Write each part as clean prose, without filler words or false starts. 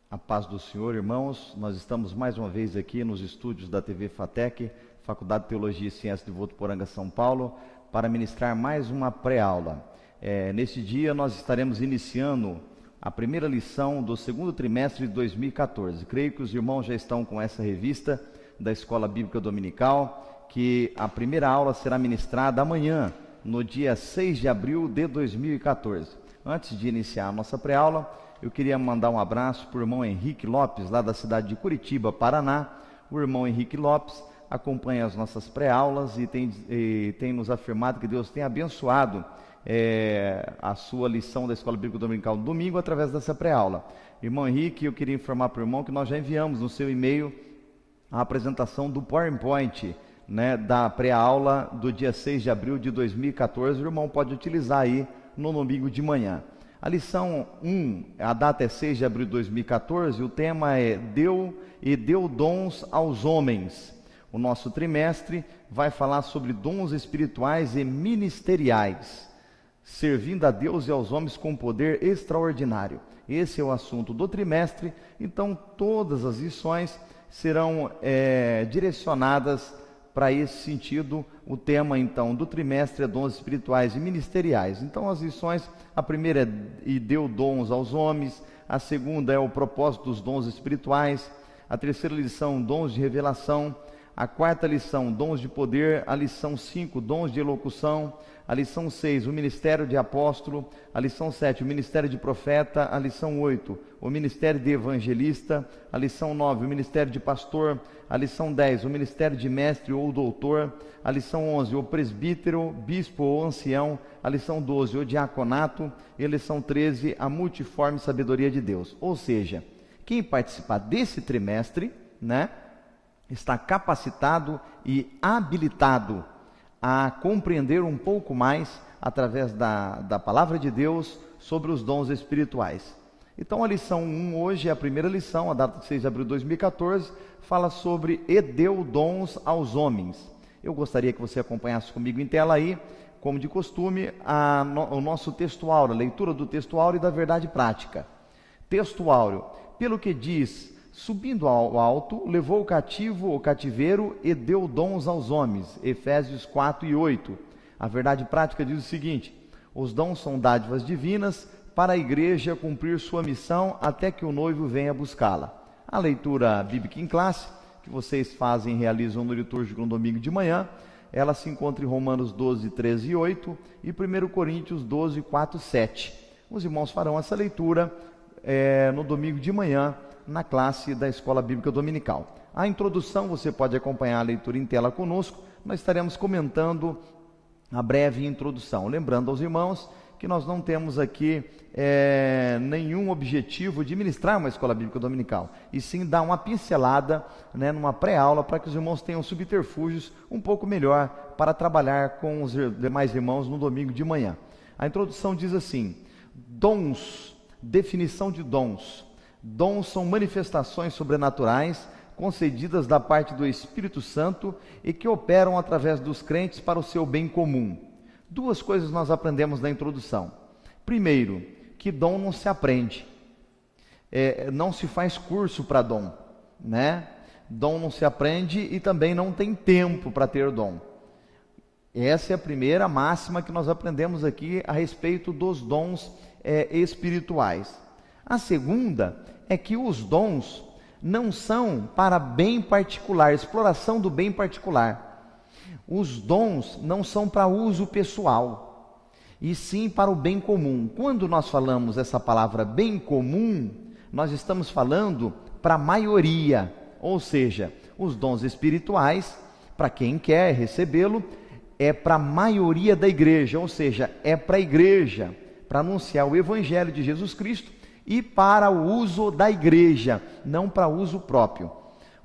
A paz do Senhor, irmãos. Nós estamos mais uma vez aqui nos estúdios da TV FATEC, Faculdade de Teologia e Ciências de Votuporanga, São Paulo, para ministrar mais uma pré-aula. Neste dia nós estaremos iniciando a primeira lição do segundo trimestre de 2014. Creio que os irmãos já estão com essa revista da Escola Bíblica Dominical, que a primeira aula será ministrada amanhã, no dia 6 de abril de 2014. Antes de iniciar a nossa pré-aula, eu queria mandar um abraço para o irmão Henrique Lopes, lá da cidade de Curitiba, Paraná. O irmão Henrique Lopes acompanha as nossas pré-aulas e tem nos afirmado que Deus tem abençoado a sua lição da Escola Bíblica Dominical no domingo através dessa pré-aula. Irmão Henrique, eu queria informar para o irmão que nós já enviamos no seu e-mail a apresentação do PowerPoint, da pré-aula do dia 6 de abril de 2014. O irmão pode utilizar aí no domingo de manhã. A lição 1, a data é 6 de abril de 2014, o tema é Deu dons aos homens. O nosso trimestre vai falar sobre dons espirituais e ministeriais, servindo a Deus e aos homens com poder extraordinário. Esse é o assunto do trimestre, então todas as lições serão direcionadas para esse sentido. O tema então do trimestre é dons espirituais e ministeriais. Então as lições, a primeira é e deu dons aos homens, a segunda é o propósito dos dons espirituais, a terceira lição, dons de revelação, a quarta lição, dons de poder, a lição 5, dons de elocução, a lição 6, o ministério de apóstolo, a lição 7, o ministério de profeta, a lição 8, o ministério de evangelista, a lição 9, o ministério de pastor, a lição 10, o ministério de mestre ou doutor, a lição 11, o presbítero, bispo ou ancião, a lição 12, o diaconato, e a lição 13, a multiforme sabedoria de Deus. Ou seja, quem participar desse trimestre, está capacitado e habilitado a compreender um pouco mais, através da palavra de Deus, sobre os dons espirituais. Então a lição 1 hoje é a primeira lição, a data de 6 de abril de 2014, fala sobre e deu dons aos homens. Eu gostaria que você acompanhasse comigo em tela aí, como de costume, o nosso texto áureo, a leitura do texto áureo e da verdade prática. Texto áureo: pelo que diz, subindo ao alto, levou o cativo o cativeiro e deu dons aos homens. Efésios 4 e 8. A verdade prática diz o seguinte: os dons são dádivas divinas para a igreja cumprir sua missão até que o noivo venha buscá-la. A leitura bíblica em classe, que vocês fazem e realizam no litúrgico no domingo de manhã, ela se encontra em Romanos 12, 13 e 8 e 1 Coríntios 12, 4 e 7. Os irmãos farão essa leitura no domingo de manhã, na classe da Escola Bíblica Dominical. A introdução, você pode acompanhar a leitura em tela conosco. Nós estaremos comentando a breve introdução. Lembrando aos irmãos que nós não temos aqui nenhum objetivo de ministrar uma Escola Bíblica Dominical, e sim dar uma pincelada numa pré-aula, para que os irmãos tenham subterfúgios um pouco melhor para trabalhar com os demais irmãos no domingo de manhã. A introdução diz assim: dons, definição de dons. Dons são manifestações sobrenaturais concedidas da parte do Espírito Santo e que operam através dos crentes para o seu bem comum. Duas coisas nós aprendemos na introdução. Primeiro, que dom não se aprende, não se faz curso para dom, Dom não se aprende e também não tem tempo para ter dom. Essa é a primeira máxima que nós aprendemos aqui a respeito dos dons espirituais. A segunda é que os dons não são para bem particular, exploração do bem particular. Os dons não são para uso pessoal, e sim para o bem comum. Quando nós falamos essa palavra bem comum, nós estamos falando para a maioria, ou seja, os dons espirituais, para quem quer recebê-lo, é para a maioria da igreja, ou seja, é para a igreja, para anunciar o Evangelho de Jesus Cristo, e para o uso da igreja, não para uso próprio.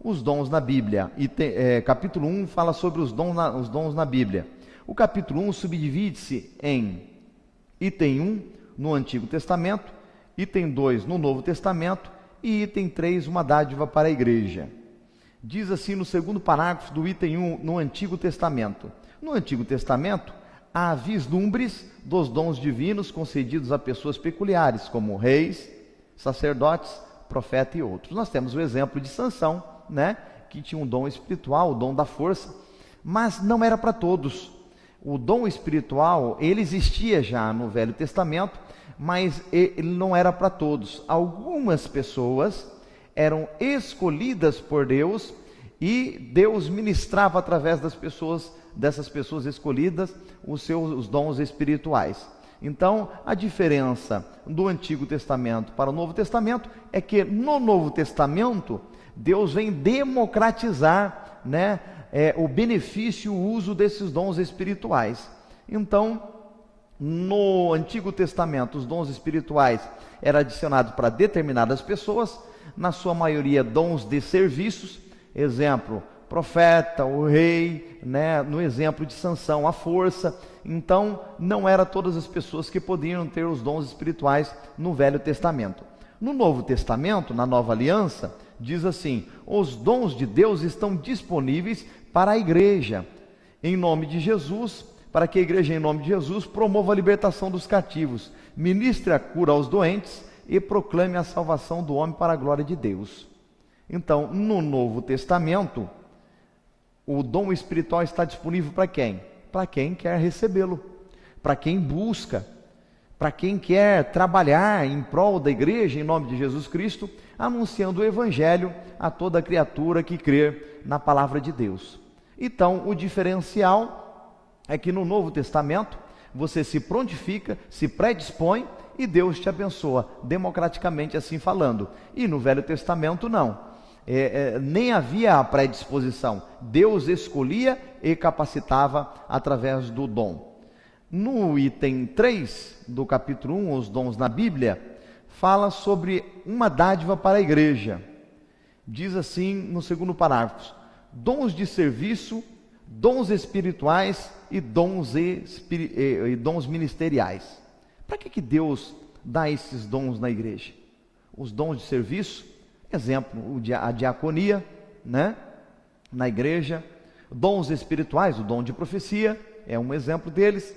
Os dons na Bíblia, capítulo 1 fala sobre os dons na Bíblia. O capítulo 1 subdivide-se em item 1 no Antigo Testamento, item 2 no Novo Testamento e item 3 uma dádiva para a igreja. Diz assim no segundo parágrafo do item 1 no Antigo Testamento: no Antigo Testamento há vislumbres dos dons divinos concedidos a pessoas peculiares, como reis, sacerdotes, profeta e outros. Nós temos o exemplo de Sansão, né, que tinha um dom espiritual, o dom da força, mas não era para todos. O dom espiritual, ele existia já no Velho Testamento, mas ele não era para todos. Algumas pessoas eram escolhidas por Deus e Deus ministrava através dessas pessoas escolhidas, os dons espirituais. Então, a diferença do Antigo Testamento para o Novo Testamento é que no Novo Testamento Deus vem democratizar, né, o benefício, o uso desses dons espirituais. Então, no Antigo Testamento, os dons espirituais eram adicionados para determinadas pessoas, na sua maioria dons de serviços, exemplo, profeta, o rei, né? No exemplo de Sansão, a força. Então, não eram todas as pessoas que podiam ter os dons espirituais no Velho Testamento. No Novo Testamento, na Nova Aliança, diz assim: os dons de Deus estão disponíveis para a igreja, em nome de Jesus, para que a igreja, em nome de Jesus, promova a libertação dos cativos, ministre a cura aos doentes e proclame a salvação do homem para a glória de Deus. Então, no Novo Testamento, o dom espiritual está disponível para quem? Para quem quer recebê-lo, para quem busca, para quem quer trabalhar em prol da igreja, em nome de Jesus Cristo, anunciando o Evangelho a toda criatura que crer na palavra de Deus. Então, o diferencial é que no Novo Testamento, você se prontifica, se predispõe e Deus te abençoa, democraticamente assim falando. E no Velho Testamento não, nem havia a predisposição, Deus escolhia e capacitava através do dom. No item 3 do capítulo 1, os dons na Bíblia, fala sobre uma dádiva para a igreja. Diz assim no segundo parágrafo: dons de serviço, dons espirituais e dons ministeriais. Para que Deus dá esses dons na igreja? Os dons de serviço, exemplo, a diaconia, né, na igreja. Dons espirituais, o dom de profecia é um exemplo deles.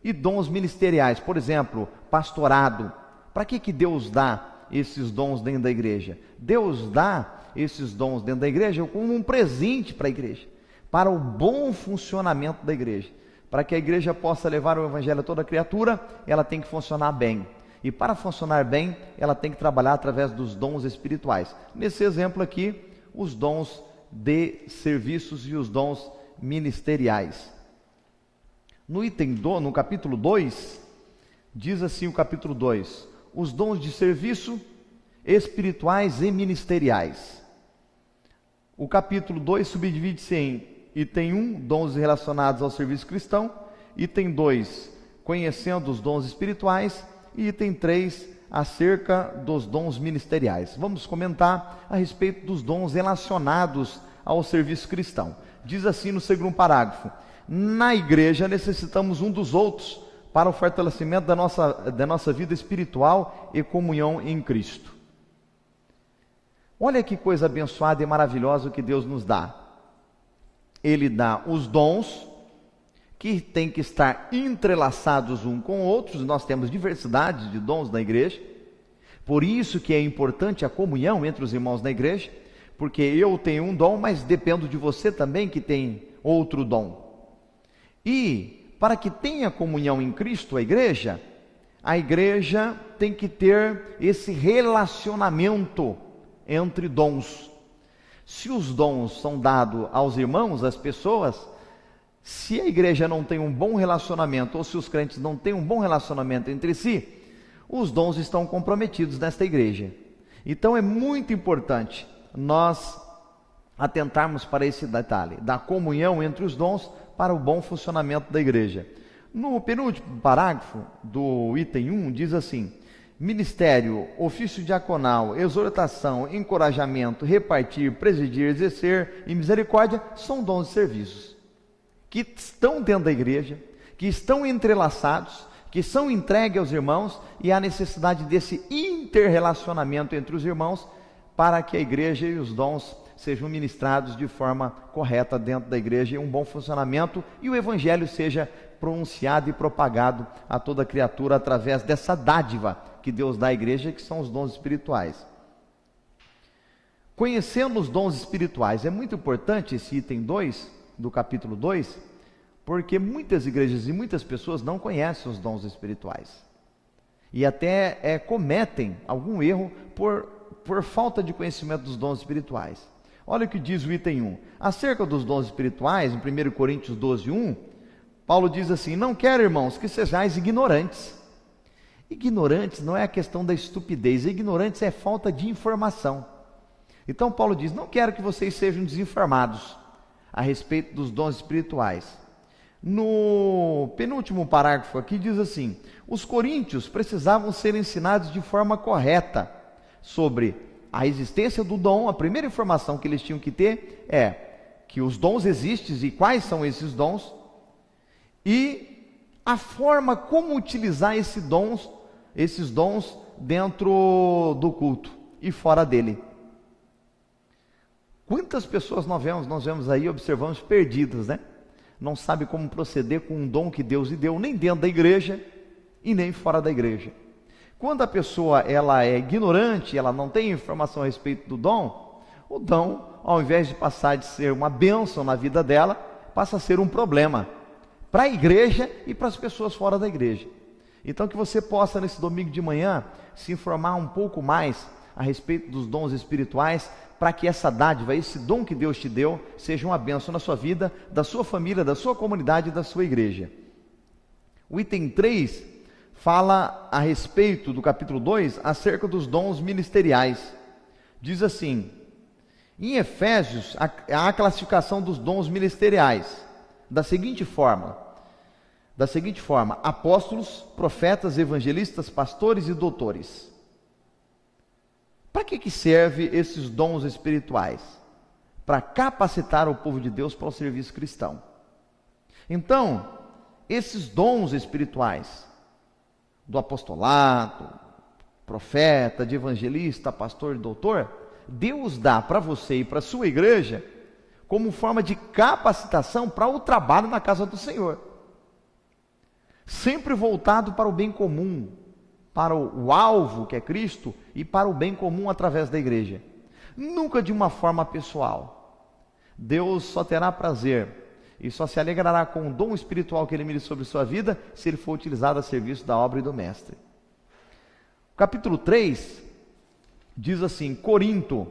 E dons ministeriais, por exemplo, pastorado. Para que Deus dá esses dons dentro da igreja? Deus dá esses dons dentro da igreja como um presente para a igreja, para o bom funcionamento da igreja. Para que a igreja possa levar o evangelho a toda criatura, ela tem que funcionar bem. E para funcionar bem, ela tem que trabalhar através dos dons espirituais. Nesse exemplo aqui, os dons de serviços e os dons ministeriais. No capítulo 2, diz assim o capítulo 2: os dons de serviço, espirituais e ministeriais. O capítulo 2 subdivide-se em item 1, dons relacionados ao serviço cristão, item 2, conhecendo os dons espirituais, e item 3, acerca dos dons ministeriais. Vamos comentar a respeito dos dons relacionados ao serviço cristão. Diz assim no segundo parágrafo: na igreja necessitamos um dos outros para o fortalecimento da nossa vida espiritual e comunhão em Cristo. Olha que coisa abençoada e maravilhosa que Deus nos dá. Ele dá os dons, que tem que estar entrelaçados um com outros. Nós temos diversidade de dons na igreja, por isso que é importante a comunhão entre os irmãos na igreja, porque eu tenho um dom, mas dependo de você também que tem outro dom. E para que tenha comunhão em Cristo, a igreja tem que ter esse relacionamento entre dons. Se os dons são dados aos irmãos, às pessoas, se a igreja não tem um bom relacionamento, ou se os crentes não têm um bom relacionamento entre si, os dons estão comprometidos nesta igreja. Então é muito importante nós atentarmos para esse detalhe, da comunhão entre os dons para o bom funcionamento da igreja. No penúltimo parágrafo do item 1, diz assim: ministério, ofício diaconal, exortação, encorajamento, repartir, presidir, exercer e misericórdia são dons e serviços que estão dentro da igreja, que estão entrelaçados, que são entregues aos irmãos, e há necessidade desse interrelacionamento entre os irmãos para que a igreja e os dons sejam ministrados de forma correta dentro da igreja, e um bom funcionamento, e o evangelho seja pronunciado e propagado a toda criatura através dessa dádiva que Deus dá à igreja, que são os dons espirituais. Conhecendo os dons espirituais. É muito importante esse item 2 do capítulo 2, porque muitas igrejas e muitas pessoas não conhecem os dons espirituais. E até cometem algum erro por falta de conhecimento dos dons espirituais. Olha o que diz o item 1. Acerca dos dons espirituais, em 1 Coríntios 12, 1, Paulo diz assim: não quero, irmãos, que sejais ignorantes. Ignorantes não é a questão da estupidez, ignorantes é falta de informação. Então Paulo diz: não quero que vocês sejam desinformados a respeito dos dons espirituais. No penúltimo parágrafo aqui diz assim: os coríntios precisavam ser ensinados de forma correta sobre a existência do dom. A primeira informação que eles tinham que ter é que os dons existem e quais são esses dons, e a forma como utilizar esses dons dentro do culto e fora dele. Quantas pessoas nós vemos aí, observamos, perdidas, né? Não sabe como proceder com um dom que Deus lhe deu, nem dentro da igreja e nem fora da igreja. Quando a pessoa ela é ignorante, ela não tem informação a respeito do dom, o dom, ao invés de passar de ser uma bênção na vida dela, passa a ser um problema para a igreja e para as pessoas fora da igreja. Então que você possa nesse domingo de manhã se informar um pouco mais a respeito dos dons espirituais, para que essa dádiva, esse dom que Deus te deu, seja uma bênção na sua vida, da sua família, da sua comunidade e da sua igreja. O item 3 fala a respeito do capítulo 2, acerca dos dons ministeriais. Diz assim, em Efésios, há a classificação dos dons ministeriais, da seguinte forma: apóstolos, profetas, evangelistas, pastores e doutores. Para que serve esses dons espirituais? Para capacitar o povo de Deus para o serviço cristão. Então, esses dons espirituais, do apostolado, profeta, de evangelista, pastor e doutor, Deus dá para você e para a sua igreja, como forma de capacitação para o trabalho na casa do Senhor. Sempre voltado para o bem comum, para o alvo que é Cristo e para o bem comum através da igreja. Nunca de uma forma pessoal. Deus só terá prazer e só se alegrará com o dom espiritual que Ele mire sobre sua vida, se ele for utilizado a serviço da obra e do Mestre. O capítulo 3 diz assim: Corinto,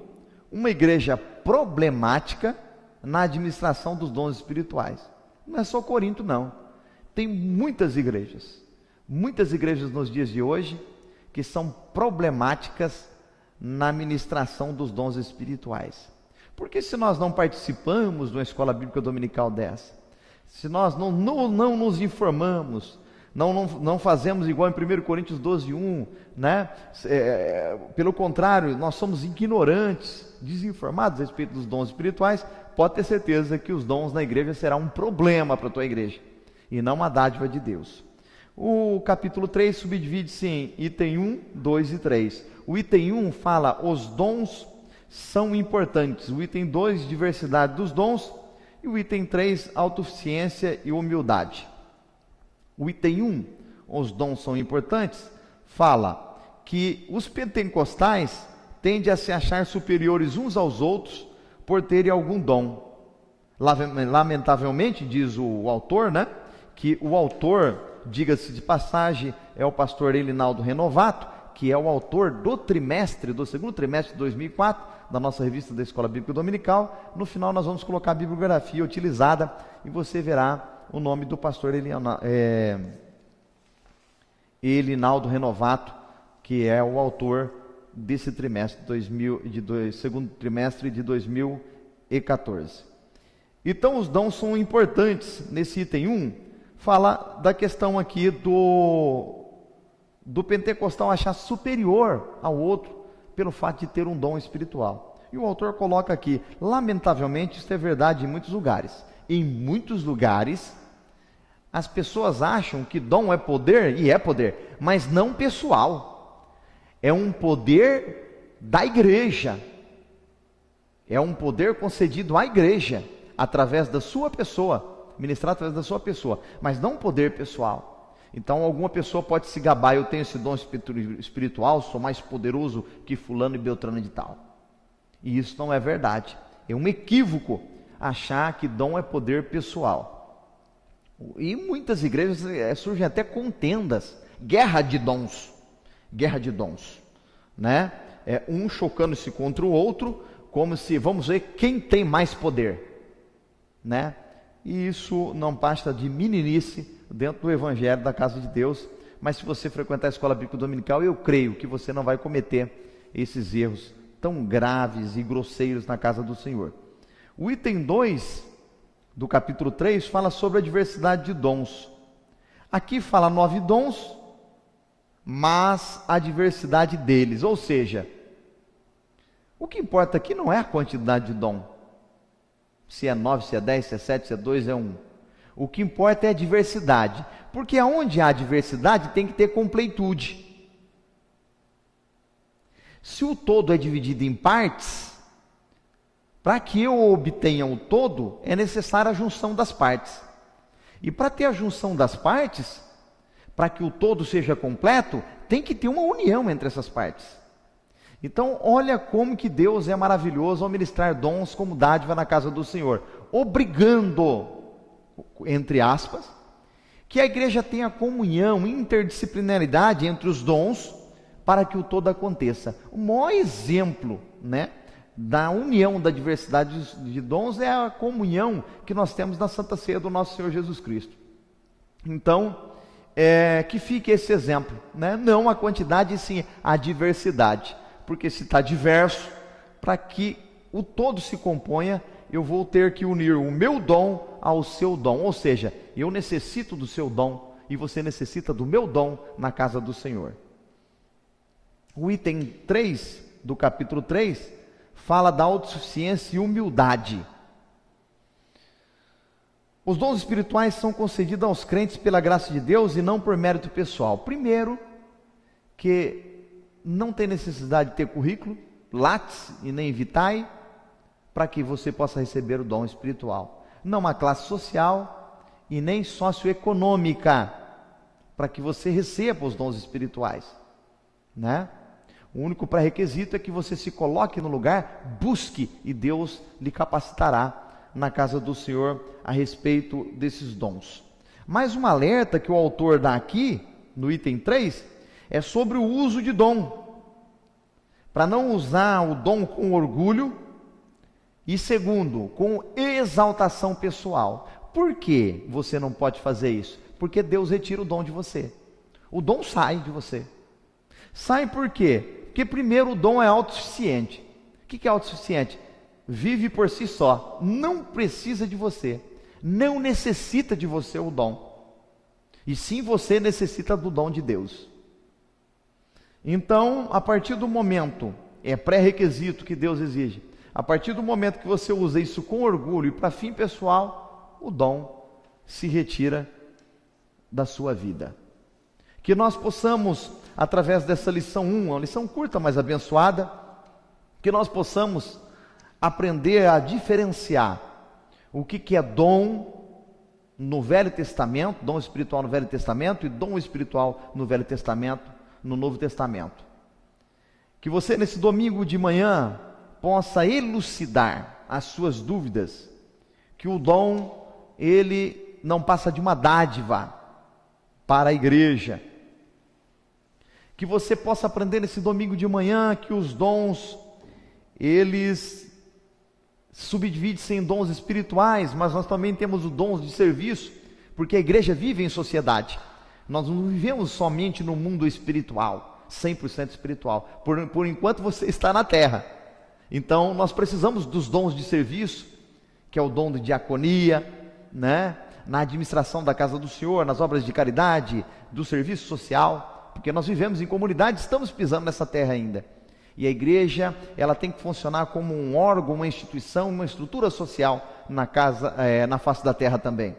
uma igreja problemática na administração dos dons espirituais. Não é só Corinto não, tem muitas igrejas nos dias de hoje que são problemáticas na administração dos dons espirituais. Porque se nós não participamos de uma escola bíblica dominical dessa, se nós não nos informamos, não fazemos igual em 1 Coríntios 12, 1, né? Pelo contrário, nós somos ignorantes, desinformados a respeito dos dons espirituais, pode ter certeza que os dons na igreja serão um problema para a tua igreja, e não uma dádiva de Deus. O capítulo 3 subdivide-se em item 1, 2 e 3. O item 1 fala, os dons são importantes. O item 2, diversidade dos dons. E o item 3, autossuficiência e humildade. O item 1, os dons são importantes, fala que os pentecostais tendem a se achar superiores uns aos outros por terem algum dom. Lamentavelmente, diz o autor, né, que o autor, diga-se de passagem, é o pastor Elinaldo Renovato, que é o autor do segundo trimestre de 2004, da nossa revista da Escola Bíblica Dominical. No final nós vamos colocar a bibliografia utilizada e você verá o nome do pastor Elinaldo Renovato, que é o autor desse trimestre, segundo trimestre de 2014. Então os dons são importantes. Nesse item 1, fala da questão aqui do pentecostal achar superior ao outro pelo fato de ter um dom espiritual. E o autor coloca aqui, lamentavelmente, isso é verdade em muitos lugares. Em muitos lugares, as pessoas acham que dom é poder, e é poder, mas não pessoal. É um poder da igreja. É um poder concedido à igreja, através da sua pessoa, ministrar através da sua pessoa, mas não um poder pessoal. Então alguma pessoa pode se gabar, eu tenho esse dom espiritual, sou mais poderoso que fulano e beltrano de tal. E isso não é verdade. É um equívoco achar que dom é poder pessoal. E em muitas igrejas surgem até contendas, guerra de dons, né? Um chocando-se contra o outro, como se, vamos ver quem tem mais poder, né? E isso não passa de meninice dentro do evangelho da casa de Deus. Mas se você frequentar a escola bíblica dominical, eu creio que você não vai cometer esses erros tão graves e grosseiros na casa do Senhor. O item 2 do capítulo 3 fala sobre a diversidade de dons. Aqui fala 9 dons, mas a diversidade deles, ou seja, o que importa aqui não é a quantidade de dom, se é 9, se é 10, se é 7, se é 2, é 1. O que importa é a diversidade, porque aonde há diversidade tem que ter completude. Se o todo é dividido em partes, para que eu obtenha o todo, é necessária a junção das partes. E para ter a junção das partes, para que o todo seja completo, tem que ter uma união entre essas partes. Então, olha como que Deus é maravilhoso ao ministrar dons como dádiva na casa do Senhor, obrigando, entre aspas, que a igreja tenha comunhão, interdisciplinaridade entre os dons, para que o todo aconteça. O maior exemplo, né, da união da diversidade de dons é a comunhão que nós temos na Santa Ceia do nosso Senhor Jesus Cristo. Então, que fique esse exemplo, né? Não a quantidade, sim a diversidade, porque se está diverso, para que o todo se componha, eu vou ter que unir o meu dom ao seu dom, ou seja, eu necessito do seu dom e você necessita do meu dom na casa do Senhor. O item 3 do capítulo 3 fala da autossuficiência e humildade. Os dons espirituais são concedidos aos crentes pela graça de Deus e não por mérito pessoal. Primeiro, que não tem necessidade de ter currículo, lattes e nem vitae, para que você possa receber o dom espiritual. Não há classe social e nem socioeconômica para que você receba os dons espirituais, né? O único pré-requisito é que você se coloque no lugar, busque, e Deus lhe capacitará na casa do Senhor a respeito desses dons. Mais um alerta que o autor dá aqui, no item 3, é sobre o uso de dom, para não usar o dom com orgulho, e segundo, com exaltação pessoal. Por que você não pode fazer isso? Porque Deus retira o dom de você. O dom sai de você. Sai por quê? Porque primeiro o dom é autossuficiente. O que é autossuficiente? Vive por si só, não precisa de você, não necessita de você o dom, e sim você necessita do dom de Deus. Então, a partir do momento, é pré-requisito que Deus exige, a partir do momento que você usa isso com orgulho e para fim pessoal, o dom se retira da sua vida. Que nós possamos, através dessa lição 1, uma lição curta, mas abençoada, que nós possamos aprender a diferenciar o que é dom no Velho Testamento, dom espiritual no Velho Testamento e dom espiritual no Velho Testamento, no Novo Testamento. Que você nesse domingo de manhã possa elucidar as suas dúvidas, que o dom, ele não passa de uma dádiva para a igreja. Que você possa aprender nesse domingo de manhã que os dons, eles subdividem-se em dons espirituais, mas nós também temos os dons de serviço, porque a igreja vive em sociedade. Nós não vivemos somente no mundo espiritual, 100% espiritual, por enquanto você está na terra. Então nós precisamos dos dons de serviço, que é o dom de diaconia, né? Na administração da casa do Senhor, nas obras de caridade, do serviço social, porque nós vivemos em comunidade, estamos pisando nessa terra ainda. E a igreja, ela tem que funcionar como um órgão, uma instituição, uma estrutura social na casa, na face da terra também.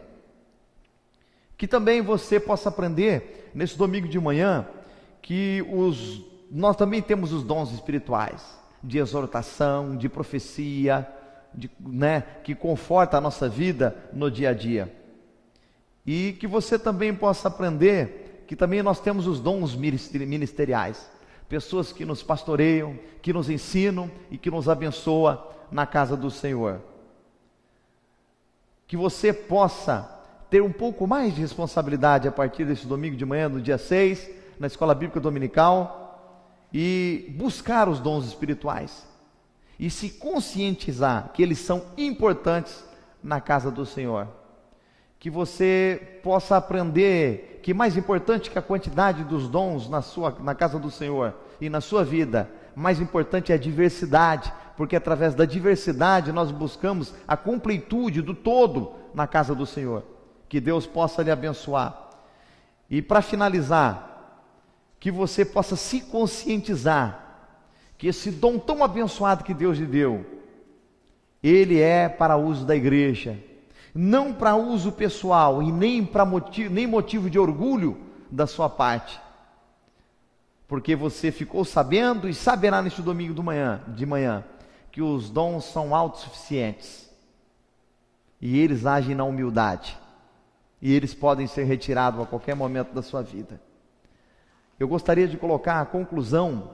Que também você possa aprender nesse domingo de manhã que nós também temos os dons espirituais de exortação, de profecia, que conforta a nossa vida no dia a dia. E que você também possa aprender que também nós temos os dons ministeriais. pessoas que nos pastoreiam, que nos ensinam e que nos abençoam na casa do Senhor. Que você possa ter um pouco mais de responsabilidade a partir desse domingo de manhã, no dia 6, na Escola Bíblica Dominical, e buscar os dons espirituais, e se conscientizar que eles são importantes na casa do Senhor. Que você possa aprender que mais importante que a quantidade dos dons na casa do Senhor e na sua vida, mais importante é a diversidade, porque através da diversidade nós buscamos a completude do todo na casa do Senhor. Que Deus possa lhe abençoar. E para finalizar, que você possa se conscientizar que esse dom tão abençoado que Deus lhe deu, ele é para uso da igreja, não para uso pessoal e nem motivo de orgulho da sua parte, porque você ficou sabendo e saberá neste domingo de manhã que os dons são autossuficientes e eles agem na humildade e eles podem ser retirados a qualquer momento da sua vida. Eu gostaria de colocar a conclusão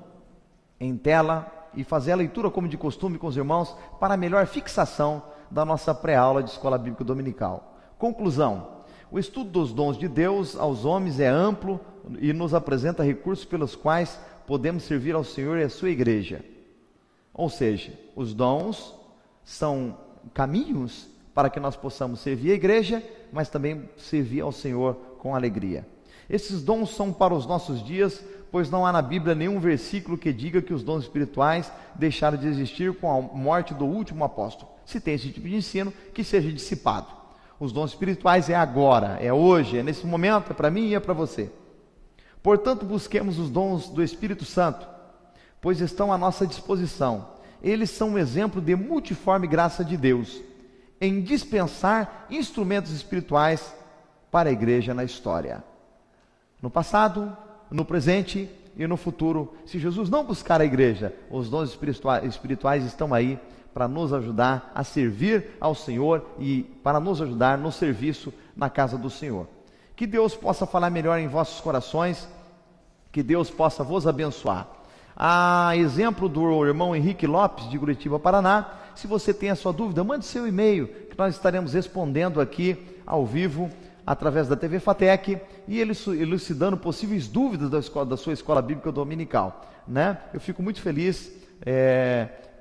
em tela e fazer a leitura como de costume com os irmãos para melhor fixação da nossa pré-aula de Escola Bíblica Dominical. Conclusão: o estudo dos dons de Deus aos homens é amplo e nos apresenta recursos pelos quais podemos servir ao Senhor e à sua igreja. Ou seja, os dons são caminhos para que nós possamos servir a igreja, mas também servir ao Senhor com alegria. Esses dons são para os nossos dias, pois não há na Bíblia nenhum versículo que diga que os dons espirituais deixaram de existir com a morte do último apóstolo. Se tem esse tipo de ensino, que seja dissipado. Os dons espirituais é agora, é hoje, é nesse momento, é para mim e é para você. Portanto, busquemos os dons do Espírito Santo, pois estão à nossa disposição. Eles são um exemplo de multiforme graça de Deus em dispensar instrumentos espirituais para a igreja na história, no passado, no presente e no futuro. Se Jesus não buscar a igreja, os dons espirituais estão aí para nos ajudar a servir ao Senhor e para nos ajudar no serviço na casa do Senhor. Que Deus possa falar melhor em vossos corações, que Deus possa vos abençoar. A exemplo do irmão Henrique Lopes, de Curitiba, Paraná, se você tem a sua dúvida, mande seu e-mail, que nós estaremos respondendo aqui ao vivo, através da TV FATEC, e elucidando possíveis dúvidas da sua Escola Bíblica Dominical, né? Eu fico muito feliz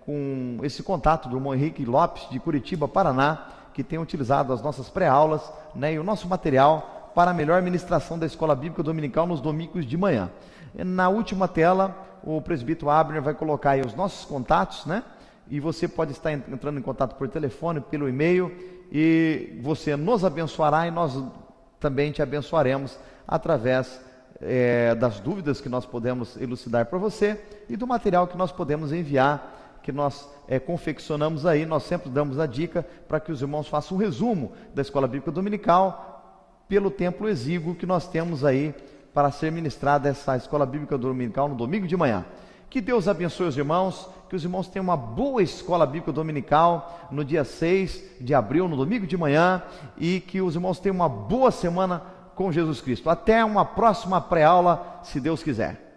com esse contato do irmão Henrique Lopes, de Curitiba, Paraná, que tem utilizado as nossas pré-aulas, né, e o nosso material para a melhor ministração da Escola Bíblica Dominical nos domingos de manhã. Na última tela, o presbítero Abner vai colocar aí os nossos contatos, né? E você pode estar entrando em contato por telefone, pelo e-mail, e você nos abençoará e nós também te abençoaremos através das dúvidas que nós podemos elucidar para você e do material que nós podemos enviar, que nós confeccionamos aí. Nós sempre damos a dica para que os irmãos façam um resumo da Escola Bíblica Dominical pelo tempo exíguo que nós temos aí para ser ministrada essa Escola Bíblica Dominical no domingo de manhã. Que Deus abençoe os irmãos, que os irmãos tenham uma boa Escola Bíblica Dominical no dia 6 de abril, no domingo de manhã, e que os irmãos tenham uma boa semana com Jesus Cristo. Até uma próxima pré-aula, se Deus quiser.